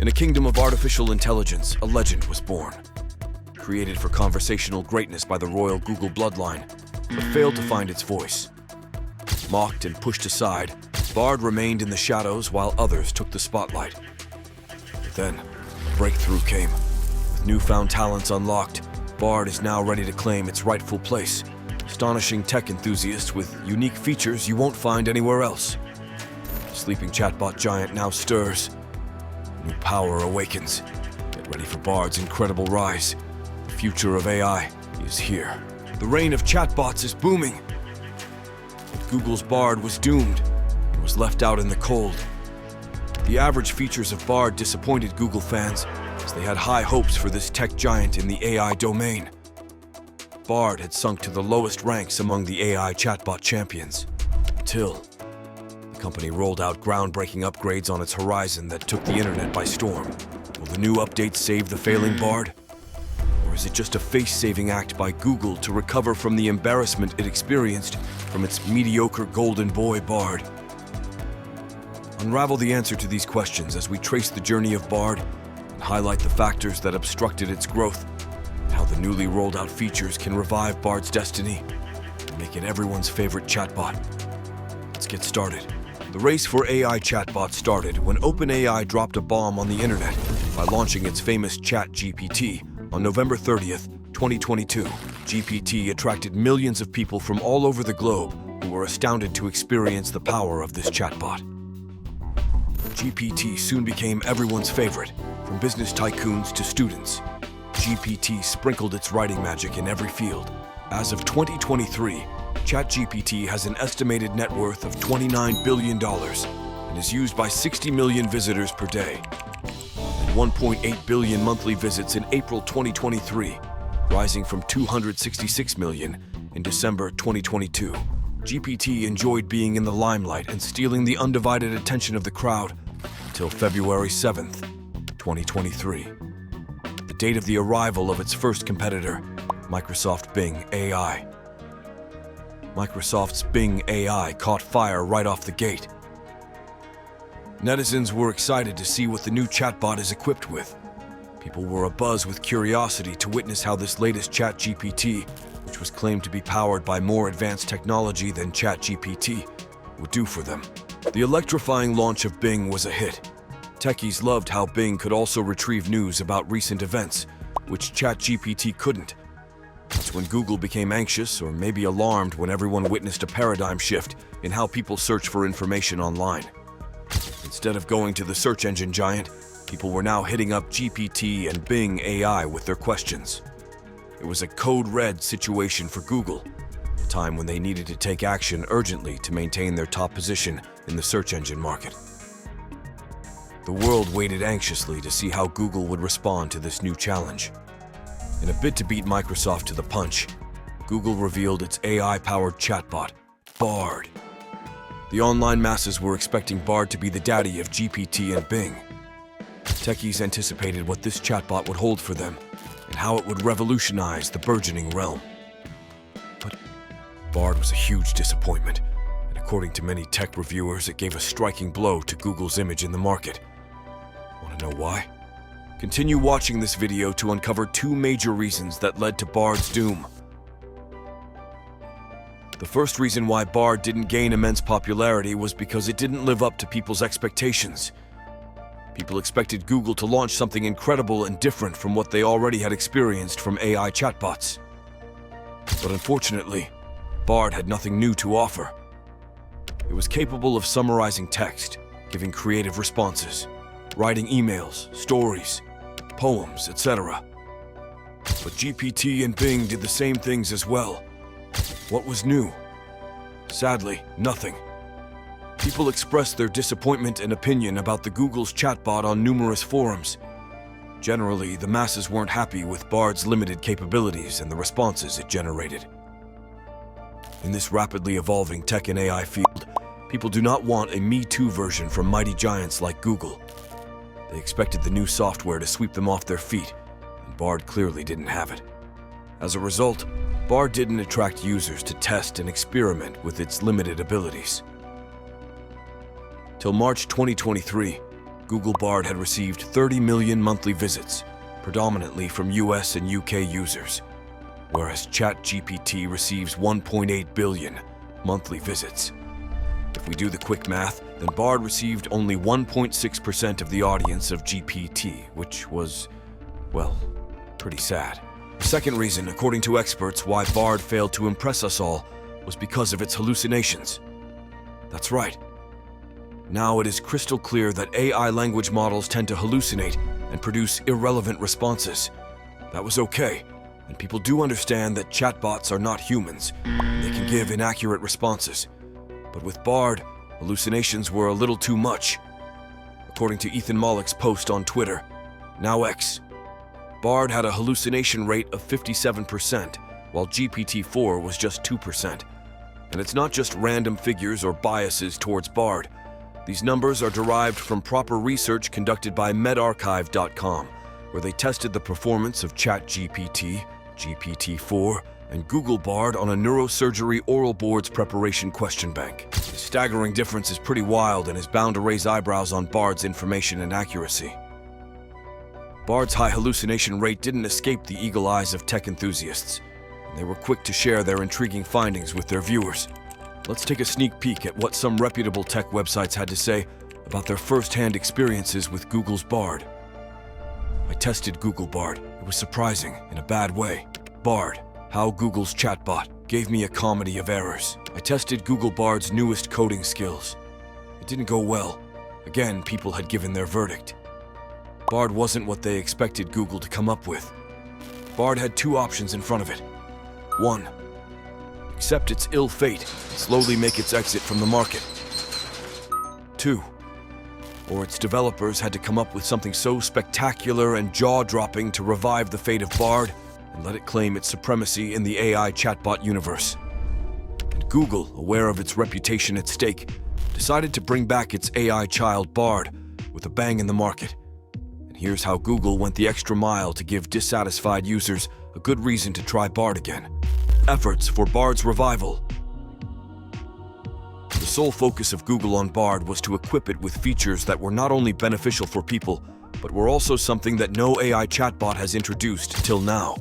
In a kingdom of artificial intelligence, a legend was born. Created for conversational greatness by the royal Google bloodline, but failed to find its voice. Mocked and pushed aside, BARD remained in the shadows while others took the spotlight. But then, a breakthrough came. With newfound talents unlocked, BARD is now ready to claim its rightful place, astonishing tech enthusiasts with unique features you won't find anywhere else. The sleeping chatbot giant now stirs. New power awakens. Get ready for BARD's incredible rise. The future of AI is here. The reign of chatbots is booming. But Google's BARD was doomed and was left out in the cold. The average features of BARD disappointed Google fans, as they had high hopes for this tech giant in the AI domain. BARD had sunk to the lowest ranks among the AI chatbot champions, until the company rolled out groundbreaking upgrades on its horizon that took the internet by storm. Will the new updates save the failing BARD? Or is it just a face-saving act by Google to recover from the embarrassment it experienced from its mediocre golden boy BARD? Unravel the answer to these questions as we trace the journey of BARD and highlight the factors that obstructed its growth, and how the newly rolled out features can revive BARD's destiny and make it everyone's favorite chatbot. Let's get started. The race for AI chatbots started when OpenAI dropped a bomb on the internet by launching its famous ChatGPT on November 30th, 2022. GPT attracted millions of people from all over the globe who were astounded to experience the power of this chatbot. GPT soon became everyone's favorite, from business tycoons to students. GPT sprinkled its writing magic in every field. As of 2023, ChatGPT has an estimated net worth of $29 billion and is used by 60 million visitors per day, and 1.8 billion monthly visits in April 2023, rising from 266 million in December 2022. GPT enjoyed being in the limelight and stealing the undivided attention of the crowd until February 7th, 2023, the date of the arrival of its first competitor, Microsoft Bing AI. Microsoft's Bing AI caught fire right off the gate. Netizens were excited to see what the new chatbot is equipped with. People were abuzz with curiosity to witness how this latest ChatGPT, which was claimed to be powered by more advanced technology than ChatGPT, would do for them. The electrifying launch of Bing was a hit. Techies loved how Bing could also retrieve news about recent events, which ChatGPT couldn't. That's when Google became anxious or maybe alarmed when everyone witnessed a paradigm shift in how people search for information online. Instead of going to the search engine giant, people were now hitting up GPT and Bing AI with their questions. It was a code red situation for Google, a time when they needed to take action urgently to maintain their top position in the search engine market. The world waited anxiously to see how Google would respond to this new challenge. In a bid to beat Microsoft to the punch, Google revealed its AI-powered chatbot, BARD. The online masses were expecting BARD to be the daddy of GPT and Bing. Techies anticipated what this chatbot would hold for them and how it would revolutionize the burgeoning realm. But BARD was a huge disappointment, and according to many tech reviewers, it gave a striking blow to Google's image in the market. Want to know why? Continue watching this video to uncover two major reasons that led to BARD's doom. The first reason why BARD didn't gain immense popularity was because it didn't live up to people's expectations. People expected Google to launch something incredible and different from what they already had experienced from AI chatbots. But unfortunately, BARD had nothing new to offer. It was capable of summarizing text, giving creative responses, writing emails, stories, poems, etc. But GPT and Bing did the same things as well. What was new? Sadly, nothing. People expressed their disappointment and opinion about the Google's chatbot on numerous forums. Generally, the masses weren't happy with BARD's limited capabilities and the responses it generated. In this rapidly evolving tech and AI field, people do not want a Me Too version from mighty giants like Google. They expected the new software to sweep them off their feet, and BARD clearly didn't have it. As a result, BARD didn't attract users to test and experiment with its limited abilities. Till March 2023, Google Bard had received 30 million monthly visits, predominantly from US and UK users, whereas ChatGPT receives 1.8 billion monthly visits. If we do the quick math, then Bard received only 1.6% of the audience of GPT, which was, well, pretty sad. The second reason, according to experts, why Bard failed to impress us all was because of its hallucinations. That's right. Now it is crystal clear that AI language models tend to hallucinate and produce irrelevant responses. That was okay, and people do understand that chatbots are not humans. They can give inaccurate responses. But with Bard, hallucinations were a little too much. According to Ethan Mollick's post on Twitter, now X, Bard had a hallucination rate of 57%, while GPT-4 was just 2%. And it's not just random figures or biases towards Bard. These numbers are derived from proper research conducted by medarchive.com, where they tested the performance of ChatGPT, GPT-4, and Google Bard on a neurosurgery oral boards preparation question bank. The staggering difference is pretty wild and is bound to raise eyebrows on Bard's information and accuracy. Bard's high hallucination rate didn't escape the eagle eyes of tech enthusiasts, and they were quick to share their intriguing findings with their viewers. Let's take a sneak peek at what some reputable tech websites had to say about their first-hand experiences with Google's Bard. I tested Google Bard. It was surprising in a bad way. Bard, how Google's chatbot, gave me a comedy of errors. I tested Google Bard's newest coding skills. It didn't go well. Again, people had given their verdict. Bard wasn't what they expected Google to come up with. Bard had two options in front of it. 1. Accept its ill fate and slowly make its exit from the market. 2. Or its developers had to come up with something so spectacular and jaw-dropping to revive the fate of Bard and let it claim its supremacy in the AI chatbot universe. And Google, aware of its reputation at stake, decided to bring back its AI child Bard with a bang in the market. And here's how Google went the extra mile to give dissatisfied users a good reason to try Bard again. Efforts for Bard's revival. The sole focus of Google on Bard was to equip it with features that were not only beneficial for people, but were also something that no AI chatbot has introduced till now.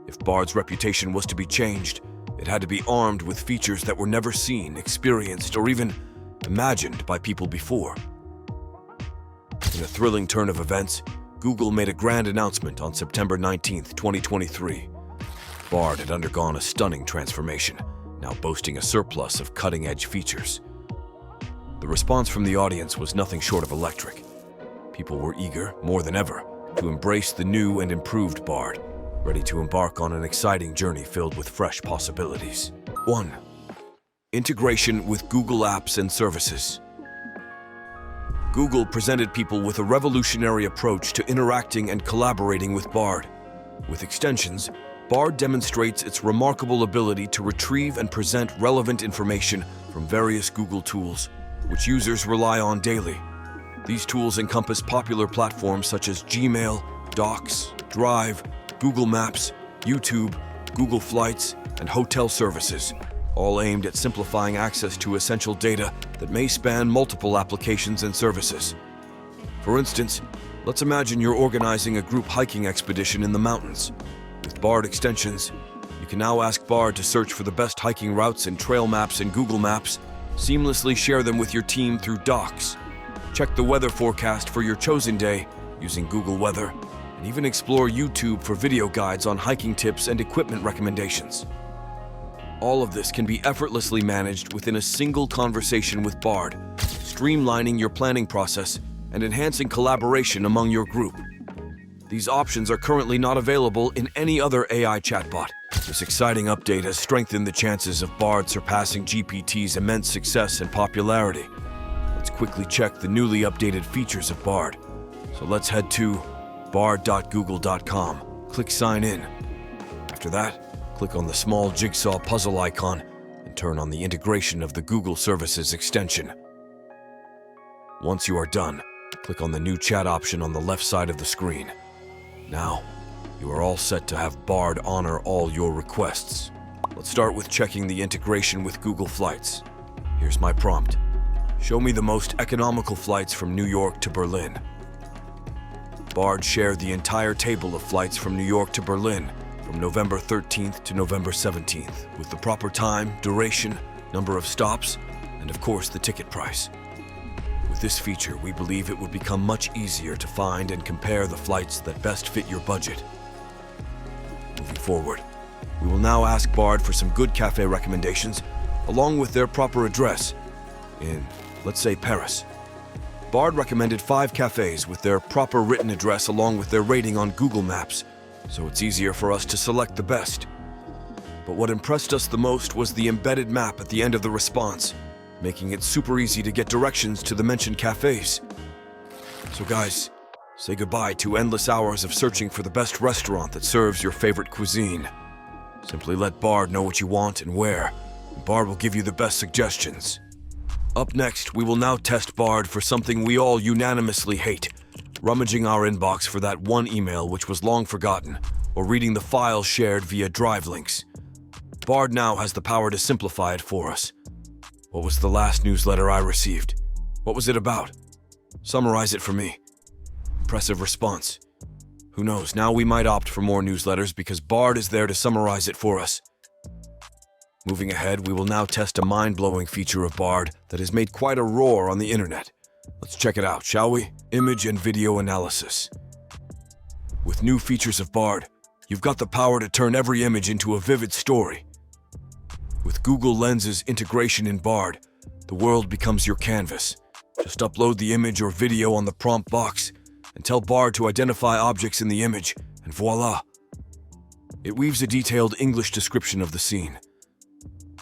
If Bard's reputation was to be changed, it had to be armed with features that were never seen, experienced, or even imagined by people before. In a thrilling turn of events, Google made a grand announcement on September 19, 2023. Bard had undergone a stunning transformation, now boasting a surplus of cutting-edge features. The response from the audience was nothing short of electric. People were eager, more than ever, to embrace the new and improved Bard, ready to embark on an exciting journey filled with fresh possibilities. 1. Integration with Google apps and services. Google presented people with a revolutionary approach to interacting and collaborating with Bard. With extensions, Bard demonstrates its remarkable ability to retrieve and present relevant information from various Google tools, which users rely on daily. These tools encompass popular platforms such as Gmail, Docs, Drive, Google Maps, YouTube, Google Flights, and hotel services, all aimed at simplifying access to essential data that may span multiple applications and services. For instance, let's imagine you're organizing a group hiking expedition in the mountains. With Bard extensions, you can now ask Bard to search for the best hiking routes and trail maps in Google Maps, seamlessly share them with your team through Docs, check the weather forecast for your chosen day using Google Weather, and even explore YouTube for video guides on hiking tips and equipment recommendations. All of this can be effortlessly managed within a single conversation with Bard, streamlining your planning process and enhancing collaboration among your group. These options are currently not available in any other AI chatbot. This exciting update has strengthened the chances of Bard surpassing GPT's immense success and popularity. Let's quickly check the newly updated features of Bard. So let's head to bard.google.com. Click Sign In. After that, click on the small jigsaw puzzle icon and turn on the integration of the Google Services extension. Once you are done, click on the new chat option on the left side of the screen. Now, you are all set to have Bard honor all your requests. Let's start with checking the integration with Google Flights. Here's my prompt. Show me the most economical flights from New York to Berlin. BARD shared the entire table of flights from New York to Berlin from November 13th to November 17th, with the proper time, duration, number of stops, and of course the ticket price. With this feature, we believe it would become much easier to find and compare the flights that best fit your budget. Moving forward, we will now ask BARD for some good cafe recommendations, along with their proper address in, let's say, Paris. BARD recommended 5 cafes with their proper written address along with their rating on Google Maps, so it's easier for us to select the best. But what impressed us the most was the embedded map at the end of the response, making it super easy to get directions to the mentioned cafes. So guys, say goodbye to endless hours of searching for the best restaurant that serves your favorite cuisine. Simply let BARD know what you want and where, and BARD will give you the best suggestions. Up next, we will now test BARD for something we all unanimously hate: rummaging our inbox for that one email which was long forgotten, or reading the files shared via drive links. BARD now has the power to simplify it for us. What was the last newsletter I received? What was it about? Summarize it for me. Impressive response. Who knows, now we might opt for more newsletters because BARD is there to summarize it for us. Moving ahead, we will now test a mind-blowing feature of BARD that has made quite a roar on the internet. Let's check it out, shall we? Image and video analysis. With new features of BARD, you've got the power to turn every image into a vivid story. With Google Lens's integration in BARD, the world becomes your canvas. Just upload the image or video on the prompt box and tell BARD to identify objects in the image, and voila! It weaves a detailed English description of the scene.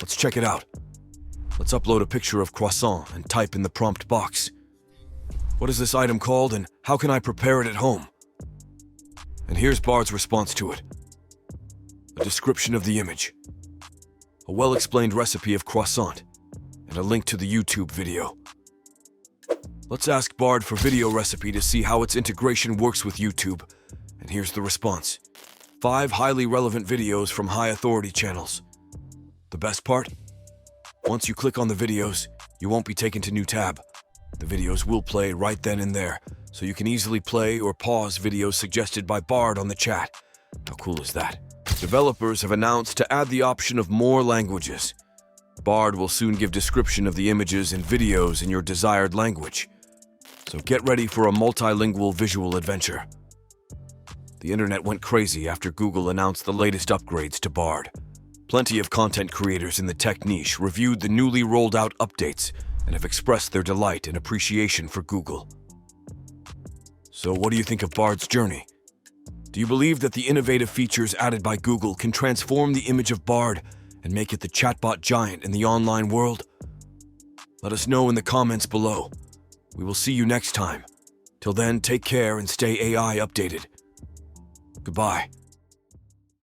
Let's check it out. Let's upload a picture of croissant and type in the prompt box. What is this item called and how can I prepare it at home? And here's BARD's response to it. A description of the image, a well-explained recipe of croissant, and a link to the YouTube video. Let's ask BARD for video recipe to see how its integration works with YouTube, and here's the response. 5 highly relevant videos from high-authority channels. The best part? Once you click on the videos, you won't be taken to new tab. The videos will play right then and there, so you can easily play or pause videos suggested by BARD on the chat. How cool is that? Developers have announced to add the option of more languages. BARD will soon give description of the images and videos in your desired language. So get ready for a multilingual visual adventure. The internet went crazy after Google announced the latest upgrades to BARD. Plenty of content creators in the tech niche reviewed the newly rolled out updates and have expressed their delight and appreciation for Google. So what do you think of BARD's journey? Do you believe that the innovative features added by Google can transform the image of BARD and make it the chatbot giant in the online world? Let us know in the comments below. We will see you next time. Till then, take care and stay AI updated. Goodbye.